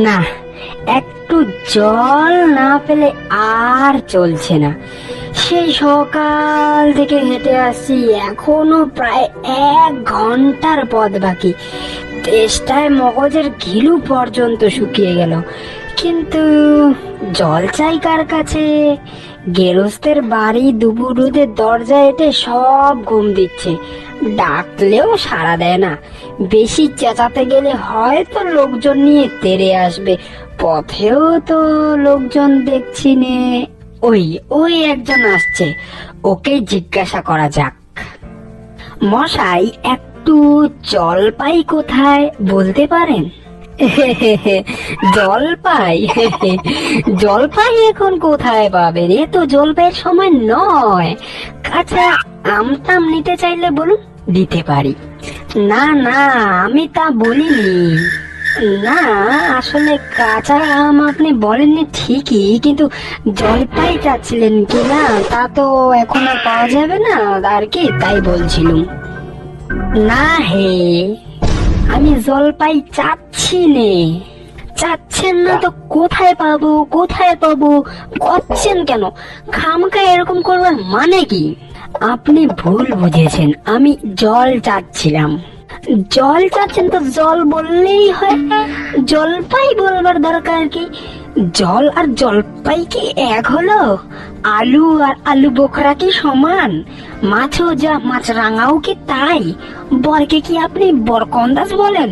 না, একটু জল না পেলে আর চলছে না। সেই সকাল থেকে হেঁটে আসছি, এখনো প্রায় 1 ঘন্টার পথ বাকি। তেষ্টায় মগজের ঘিলু পর্যন্ত শুকিয়ে গেল, কিন্তু জল চাই কার কাছে? গেরস্তের বাড়ি দুপুর রোদের দরজায় এটে সব ঘুম দিচ্ছে, ডাকলেও সাড়া দেয় না। বেশি চেঁচাতে গেলে হয়তো লোকজন নিয়ে তেড়ে আসবে, পথেও তো লোকজন দেখছি নে। ওই ওই একজন আসছে, ওকে জিজ্ঞাসা করা যাক। মশাই, একটু জলপাই কোথায় বলতে পারেন? জলপাই? জলপাই এখন কোথায় পাবেন? এ তো জলপাইয়ের সময় নয়। আচ্ছা, আমটাম নিতে চাইলে বলুন, দিতে পারি। না না, আমি তা বলিনি। না, আসলে কাঁচা আম আপনি বলেননি ঠিকই, কিন্তু জলপাই চাচ্ছিলেন কি না তা তো এখন আর পাওয়া যাবে না আর কি, তাই বলছিলুম। না হে, আমি জলপাই চাচ্ছি নে। চাচ্ছেন না তো কোথায় পাবো কোথায় পাবো করছেন কেন? খামকা এরকম করবার মানে কি? আপনি ভুল বুঝেছেন, আমি জল চাচ্ছিলাম। জল চাচ্ছেন তো জল বললেই হয়, জলপাই বলবার দরকার কি? জল আর জলপাই কি এক হলো? আলু আর আলু বোখরা কি সমান? মাছও যা মাছ রাঙাও কি তাই? বরকে কি আপনি বরকন্দাজ বলেন?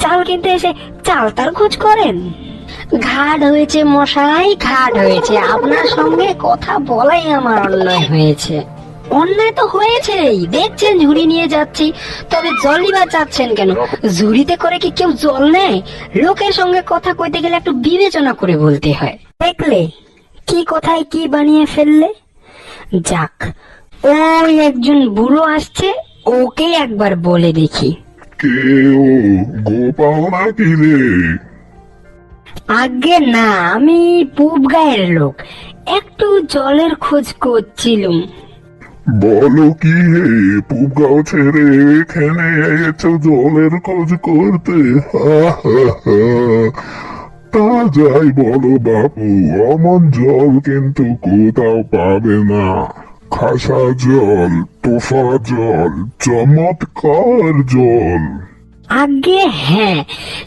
চাল কিনতে এসে চাল তার খোঁজ করেন? ঘাট হয়েছে মশাই, ঘাট হয়েছে। আপনার সঙ্গে কথা বলাই আমার অন্যায় হয়েছে। অন্যায় তো হয়েছেই, দেখছেন ঝুড়ি নিয়ে যাচ্ছি, তবে জলই বা চাচ্ছেন কেন? ঝুড়িতে করে কি কেউ জল নেয়? লোকের সঙ্গে কথা কইতে গেলে একটু বিবেচনা করে বলতে হয়। দেখলে কি কোথায় কি বানিয়ে ফেললে। যাক, ওই একজন বুড়ো আসছে, ওকে একবার বলে দেখি। কে ও? গোপাল নাকি রে? আগে না, আমি পূব গায়ের লোক, একটু জলের খোঁজ করছিলুম। বলো কি হে, পুগাও ছেড়ে এখানে এসেছো জলের খোঁজ করতে? হা হা হা। তা যাই বলো বাপু, অমন জল কিন্তু কোথাও পাবে না। খাসা জল, তোফা জল, চমৎকার জল। আগে হ্যাঁ,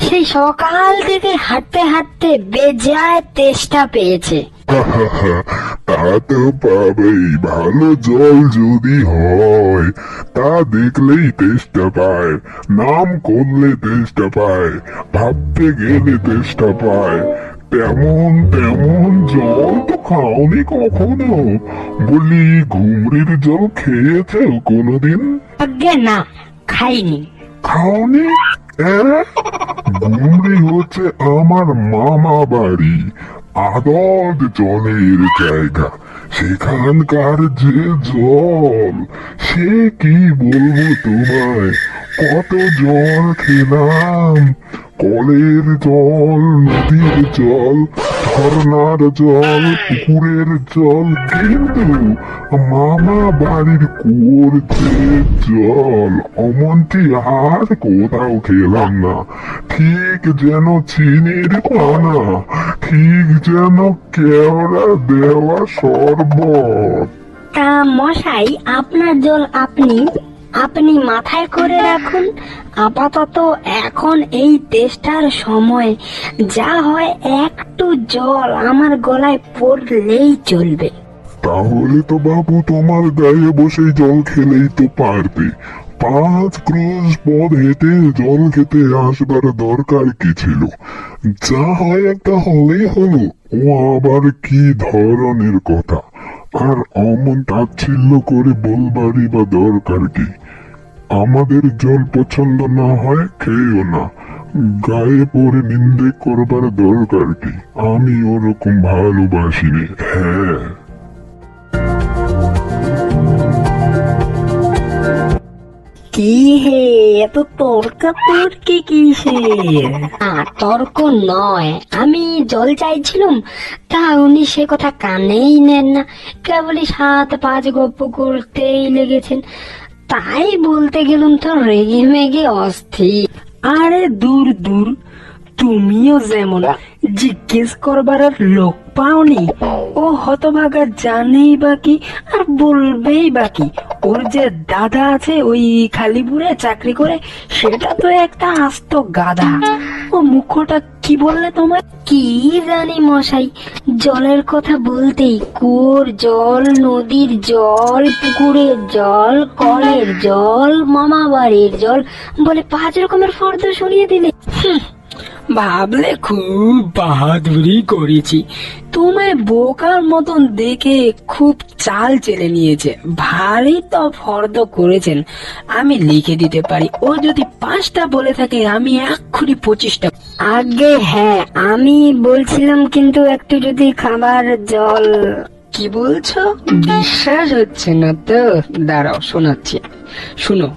সেই সকাল থেকে হাঁটতে হাঁটতে বেজায় তেষ্টা পেয়েছে। তা তো পাবেই, ভালো জল যদি হয় তা দেখলেই তেষ্টা পায়, নাম করলে তেষ্টা পায়, ভাবতে গেলে তেষ্টা পায়। তেমন তেমন জল তো খাওনি কখনো? বলি, ঘুমরির জল খেয়েছো কোনোদিন? আগে না, খাইনি। খাওনি? ঘুমরি হচ্ছে আমার মামা বাড়ি, আদর জলের জায়গা। সেখানকার যে জল, সে কি বলবো তোমায়। কত জল খেলাম, কলের জল, নদীর জল, ঝর্ণার জল, পুকুরের জল, কিন্তু মামা বাড়ির কুয়োর যে জল, অমনটি আর কোথাও খেলাম না। ঠিক যেন চিনির পানা, ঠিক যেন কেওড়া দেওয়া শরবত। তা মশাই, আপনার জল আপনি আপনি মাথায় করে রাখুন। আপাতত এখন এই তেষ্টার সময় যা হয়, একটু জল আমার গলায় পড়লেই চলবে। তাহলে তো বাবু তোমার গায়ে বসে জল খেলেই তো পারবে। 5 ক্রোশ পথ হেঁটে জল খেতে আসবার দরকার কি ছিল? যা হয় একটা হলেই হলো। ও আবার কি ধরনের কথা? আর অমন তাচ্ছিল্য করে বলবারই বা দরকার কি? আমাদের জল পছন্দ না হয় খেয়েও না, গায়ে পড়ে নিন্দে করবার দরকার কি? আমি ওরকম ভালোবাসি রে, হ্যাঁ। কি হে, এত তর্কাতর্কি কিসের? তর্ক নয়, আমি জল চাইছিলাম, তা উনি সে কথা কানেই নেন না, কেবলই 7-5 গপ্প করতেই লেগেছেন। তাই বলতে গেলুম তো রেগে মেগে অস্থির। আরে দূর দূর, তুমিও যেমন জিজ্ঞেস করবার আর লোক পাওনি। ও হতভাগা জানেই বাকি আর বলবেই বাকি। ওর যে দাদা আছে ওই খালিপুরে চাকরি করে, সেটা তো একটা আস্ত গাধা। ও মুখটা কি বললে তোমার? কি জানি মশাই, জলের কথা বলতেই কুয়োর জল, নদীর জল, পুকুরের জল, কলের জল, মামা বাড়ির জল বলে 5 রকমের ফর্দ শুনিয়ে দিলে। ভাবলে খুব বাহাদুরি করেছি। তোমায় বোকার মতন দেখে খুব চাল চেলে নিয়েছে। ভারী তো ফর্দ করেছেন, আমি লিখে দিতে পারি। ও যদি 5টা বলে থাকে আমি এক্ষুনি 25টা। আগে হ্যাঁ, আমি বলছিলাম কিন্তু একটু যদি খাবার জল। কি বলছো? বিশ্বাস হচ্ছে না তো? দাঁড়াও শোনাচ্ছি, শুনো।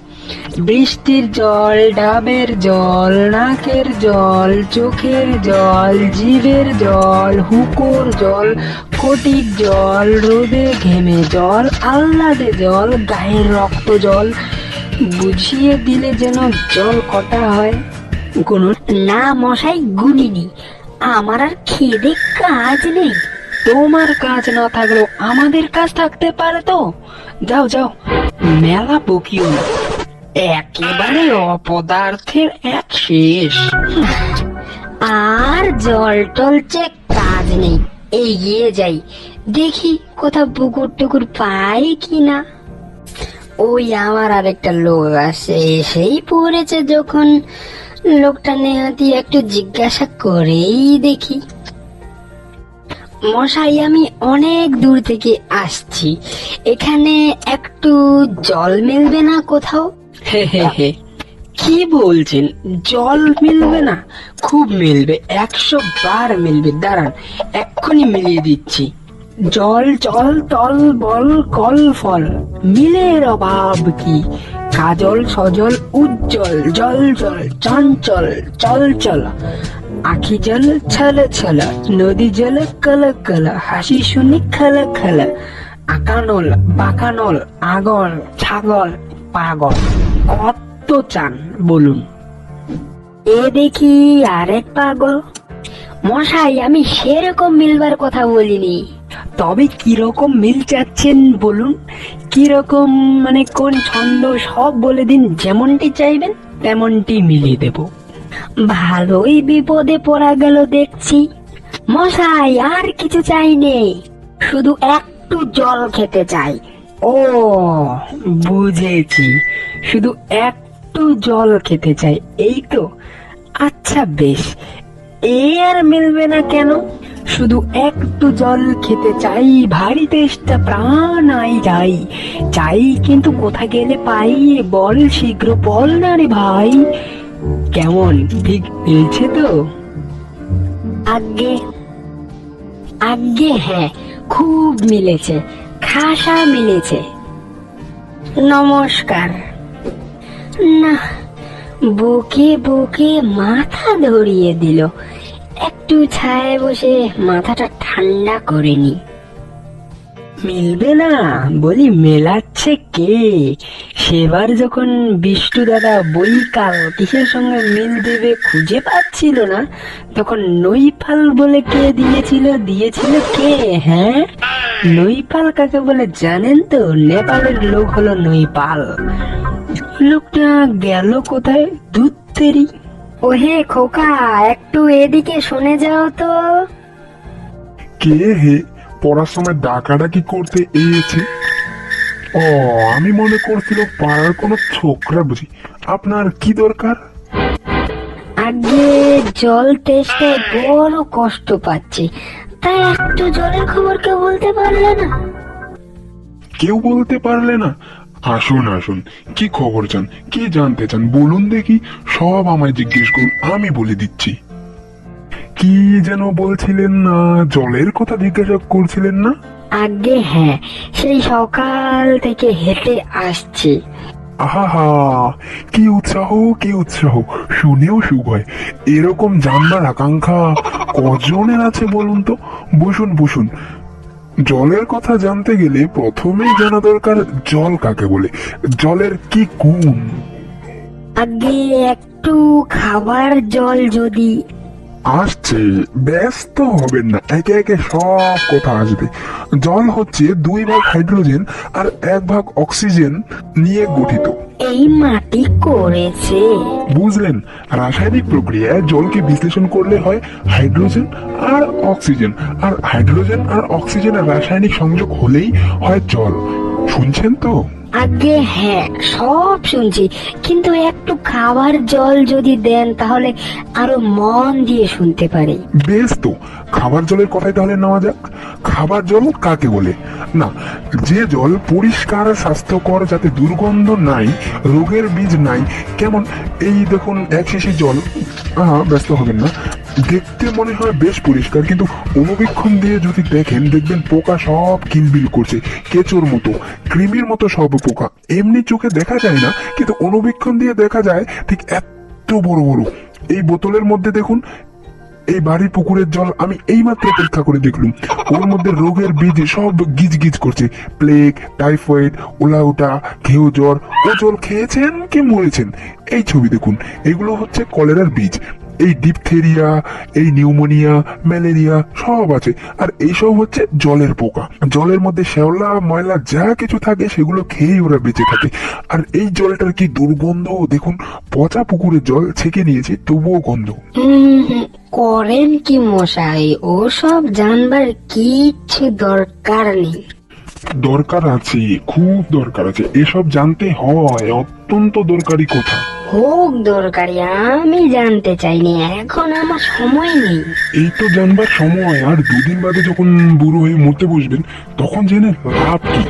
বৃষ্টির জল, ডাবের জল, নাকের জল, চোখের জল, জিভের জল, হুকোর জল, ফটিক জল, রোদে ঘেমে জল, আহ্লাদে জল, গায়ের রক্ত জল। বুঝিয়ে দিলে যেন জল কটা হয়। কোনো না মশাই, গুনিনি। আমার আর খেদে কাজ নেই। তোমার কাজ না থাকলেও আমাদের কাজ থাকতে পারে তো। যাও যাও, মেলা বকিও না। একেবারে অপদার্থের এক শেষ। আর জল টলছে কাজ নেই, এগিয়ে যাই, দেখি কোথাও পুকুর টুকুর পাই কিনা। ওই আমার আরেকটা লোক আসে, এসেই পড়েছে যখন, লোকটা নেহাতি একটু জিজ্ঞাসা করেই দেখি। মশাই, আমি অনেক দূর থেকে আসছি, এখানে একটু জল মিলবে না কোথাও? হে হে হে, কি বলছেন? জল মিলবে না? খুব মিলবে, 100 বার মিলবে। দাঁড়ান, এক্ষুনি মিলিয়ে দিচ্ছি। জল জল তল বল কল ফল, মিলের অভাব কি? কাজল সজল উজ্জ্বল, জল জল চঞ্চল চল চল, আখি জল ছল ছল, নদী জল কল কল, হাসি শুনি খেলা খেলা, আকানল বাকানল, আগল ছাগল পাগল। কত চান বলুন? এ দেখি আরেক পাগল। মশাই, আমি সেরকম মিলবার কথা বলিনি। তবে কিরকম মিল চাচ্ছেন বলুন? কিরকম মানে কোন ছন্দ সব বলে দিন, যেমনটি চাইবেন তেমনটি মিলিয়ে দেব। ভালোই বিপদে পড়া গেল দেখছি। মশাই, আর কিছু চাই নেই, শুধু একটু জল খেতে চাই। ও বুঝেছি, শুধু একটু জল খেতে চাই, এই তো? আচ্ছা বেশ, এ আর মিলবে না কেন? শুধু একটু জল খেতে চাই, ভারী তেষ্টা প্রাণ আই যাই চাই, কিন্তু কোথা গেলে পাই? বল শীঘ্র বল না রে ভাই। কেমন, ঠিক মিলছে তো? আগে আগে হ্যাঁ, খুব মিলেছে, খাসা মিলেছে। নমস্কার। না, বুকে বুকে মাথা ধরিয়ে দিল। একটু ছায়ায় বসে মাথাটা ঠান্ডা করে নি। মিলবে না বলি, মেলাচ্ছে কে? সেবার যখন বিষ্টু দাদা বৈকাল কিসের সঙ্গে মিল দেবে খুঁজে পাচ্ছিল না, তখন নৈপাল বলে কে দিয়েছিল কে? হ্যাঁ, নৈপাল কাকে বলে জানেন তো? নেপালের লোক হলো নৈপাল। লোকটা গেল কোথায়? ধুত্তেরি। ওহে খোকা, একটু এদিকে শুনে যাও তো। কে হে? পড়ার সময় ডাকাডাকি করতে এসেছে? ও, আমি মনে করছিল পাড়ার কোনো ছোকরা বুঝি। আপনার কি দরকার? আগে জল তেষ্টায় বড় কষ্ট পাচ্ছি, তাই একটু জলের খবর কেউ বলতে পারলে না? কেউ বলতে পারলে না? আসুন আসুন, কি খবর চান, কি জানতে চান বলুন দেখি। সব আমায় জিজ্ঞেস করুন, আমি বলে দিচ্ছি। কি যেন বলছিলেন না? জলের কথা জিজ্ঞাসা করছিলেন না? আগে হ্যাঁ, সেই সকাল থেকে হেঁটে আসছি। আহা, কি উৎসাহ কি উৎসাহ, শুনেও সুখ হয়। এরকম জানবার আকাঙ্ক্ষা কজনের আছে বলুন তো? বসুন বসুন। জলের কথা জানতে গেলে প্রথমেই জানা দরকার জল কাকে বলে, জলের কি গুণ। আগে একটু খাবার জল যদি। আসছে, ব্যস্ত হবেন না, একে একে সব কথা আসবে। জল হচ্ছে 2 ভাগ হাইড্রোজেন আর 1 ভাগ অক্সিজেন নিয়ে গঠিত। এই মাটি করেছে। বুঝলেন? রাসায়নিক প্রক্রিয়ায় জলকে বিশ্লেষণ করলে হয় হাইড্রোজেন আর অক্সিজেন, আর হাইড্রোজেন আর অক্সিজেনের রাসায়নিক সংযোগ হলেই হয় জল। শুনছেন তো? আগে হ্যাঁ, সব শুনছি, কিন্তু একটু খাবার জল যদি দেন তাহলে আরো মন দিয়ে শুনতে পারি। বেশ, তো খাবার জলের কথাই তাহলে নেওয়া যাক। খাবার জল কাকে বলে? না, যে জল পরিষ্কার স্বাস্থ্যকর, যাতে দুর্গন্ধ নাই, রোগের বীজ নাই। কেমন এই দেখুন 1 শিশি জল, ব্যস্ত হবেন না, দেখতে মনে হয় বেশ পরিষ্কার, কিন্তু অনুবীক্ষণ দিয়ে যদি দেখেন দেখবেন পোকা সব কিলবিল করছে, কেঁচোর মতো, কৃমির মতো সব পোকা। এমনি চোখে দেখা যায় না, কিন্তু অনুবীক্ষণ দিয়ে দেখা যায় ঠিক এত বড় বড়। এই বোতলের মধ্যে দেখুন, এই বাড়ির পুকুরের জল আমি এইমাত্র পরীক্ষা করে দেখলুম, ওর মধ্যে রোগের বীজ সব গিজ গিজ করছে। প্লেগ, টাইফয়েড, ওলাউটা, ঘেউ জ্বর। ও জল খেয়েছেন কি মরেছেন? এই ছবি দেখুন, এগুলো হচ্ছে কলেরার বীজ। এই ডিপথেরিয়া, এই নিউমোনিয়া, ম্যালেরিয়া সব আছে। আর এইসব হচ্ছে জলের পোকা। জলের মধ্যে শ্যাওলা ময়লা যা কিছু থাকে সেগুলো খেয়েই ওরা বেঁচে থাকে। আর এই জলটার কি দুর্গন্ধ দেখুন, পচা পুকুরের জল ছেঁকে নিয়েছি তবুও গন্ধ। করেন কি মশাই? ওসব জানবার কিচ্ছু দরকার নেই। দরকার আছে, খুব দরকার আছে, এসব জানতে হয়, অত্যন্ত দরকারি কথা। হোক দরকারি, আমি জানতে চাইনি, এখন আমার সময় নেই। এই তো জানবার সময়, আর 2 দিন বাদে যখন বুড়ো হয়ে মরতে বসবেন তখন জেনে লাভ কি?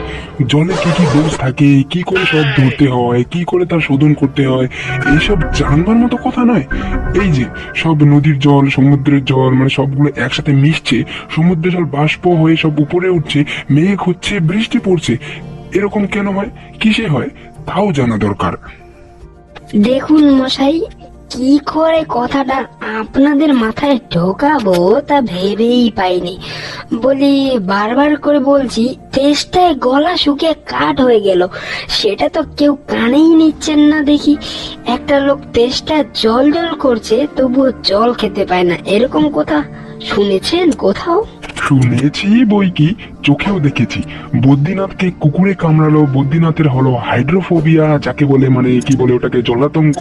জলে কি কি দোষ থাকে, কি করে সব ধরতে হয়, কি করে তার শোধন করতে হয়, এইসব জানবার মতো কথা নয়। এই যে সব নদীর জল, সমুদ্রের জল, মানে সবগুলো একসাথে মিশছে, সমুদ্রের জল বাষ্প হয়ে সব উপরে উঠছে, মেঘ হচ্ছে, বৃষ্টি পড়ছে। এরকম কেন হয়, কিসে হয়, তাও জানা দরকার। দেখুন মশাই, কি করে কথাটা আপনাদের মাথায় ঢোকাবো তা ভেবেই পাইনি। বলি, বারবার করে বলছি, তেষ্টায় গলা শুকিয়ে কাঠ হয়ে গেল, সেটা তো কেউ কানেই নিচ্ছেন না দেখি। একটা লোক তেষ্টা জল জল করছে তবুও জল খেতে পায় না, এরকম কথা শুনেছেন কোথাও? শুনেছি বই কি, চোখেও দেখেছি। বদ্রীনাথকে কুকুরে কামড়ালো, বদ্রীনাথের হলো হাইড্রোফোবিয়া, যাকে বলে মানে কি বলে ওটাকে, জলাতঙ্ক।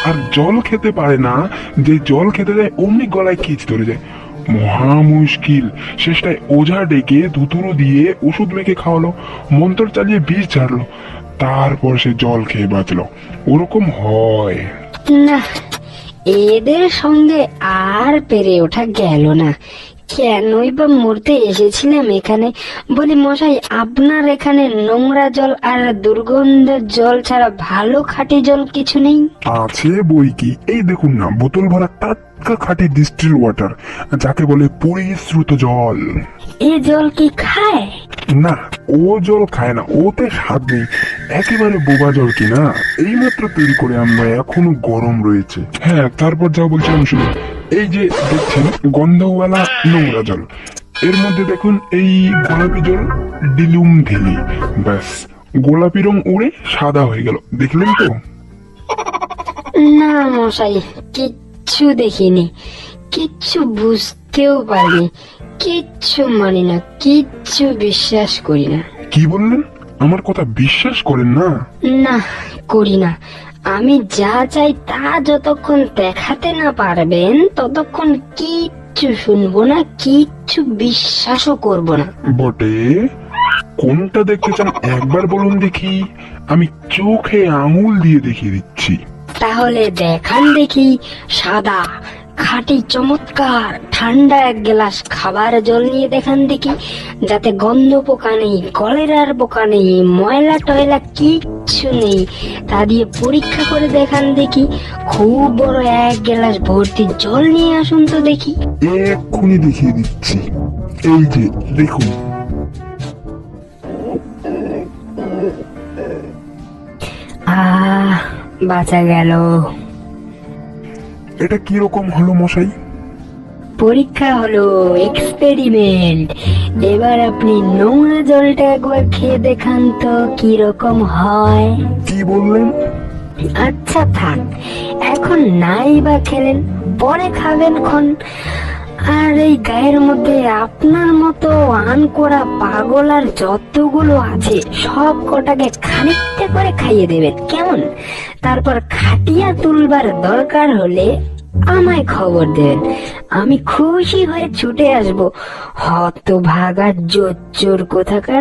আর জল খেতে পারে না, যে জল খেতে যায় অমনি গলায় খিচ ধরে যায়, মহা মুশকিল। শেষটায় ওঝা ডেকে ধুতুরো দিয়ে ওষুধ মেখে খাওয়ালো, মন্ত্র চালিয়ে বিষ ঝাড়লো, তারপর সে জল খেয়ে বাঁচলো। ওরকম হয়। না, এদের সঙ্গে আর পেরে ওঠা গেল না। কেনই বা মরতে এসেছিলাম এখানে? বলি মশাই, আপনার এখানে নোংরা জল আর দুর্গন্ধ জল ছাড়া ভালো খাঁটি জল কিছু নেই? আছে বই কি, এই দেখুন না, বোতল ভরা টাটকা খাঁটি ডিস্টিল ওয়াটার, যাকে বলে পরিশ্রুত জল। এ জল কি খায়? না, ও জল খায় না, ওতে স্বাদ নেই, একেবারে বোবা জল কিনা, এইমাত্র তৈরি করে আমরা, এখনো গরম রয়েছে। হ্যাঁ, তারপর যা বলছিলাম শুনুন। এই যে দেখছেন গন্ধওয়ালা নোংরা জল, এর মধ্যে দেখুন এই গোলাপি জল ডিলুম ঢেলি, ব্যাস গোলাপি রং উড়ে সাদা হয়ে গেল, দেখলেন তো? না মশাই, কিচ্ছু দেখিনি, কিচ্ছু বুঝতেও পারিনি, কিচ্ছু মানি না, কিচ্ছু বিশ্বাস করি না। কি বললেন? আমার কথা বিশ্বাস করেন না? না, করি না। আমি যা চাই তা যতক্ষণ দেখাতে না পারবেন ততক্ষণ কিচ্ছু শুনবো না, কিচ্ছু বিশ্বাসও করব না। বটে, কোনটা দেখতে চান একবার বলুন দেখি, আমি চোখে আঙুল দিয়ে দেখিয়ে দিচ্ছি। তাহলে দেখান দেখি। সাদা, খাঁটি, চমৎকার, ঠান্ডা 1 গ্লাস খাবার জল নিয়ে দেখান দেখি, যাতে গন্ধ পোকা নেই, কলেরার পোকা নেই, ময়লা টয়লা কিচ্ছু নেই, তা দিয়ে পরীক্ষা করে দেখান দেখি। খুব বড় 1 গ্লাস ভর্তি জল নিয়ে আসুন তো দেখি। এক্ষুনি দেখিয়ে দিচ্ছি, এই যে দেখুন। বাঁচা গেল। এটা কি রকম হলো মশাই? পরীক্ষা হলো, এক্সপেরিমেন্ট। এবার আপনি নোংরা জলটা একবার খেয়ে দেখান তো কি রকম হয়। কি বললেন? আচ্ছা থাক, এখন নাই বা খেলেন, বনে খাবেন খন। আর এই গায়ের মধ্যে আপনার মতো আন করা পাগল আর যতগুলো আছে সব কটাকে খানিকটা করে খাইয়ে দেবেন, কেমন? তারপর খাটিয়া তুলবার দরকার হলে আমায় খবর দেবেন, আমি খুশি হয়ে ছুটে আসবো। হতভাগা জোচ্চোর কোথাকার।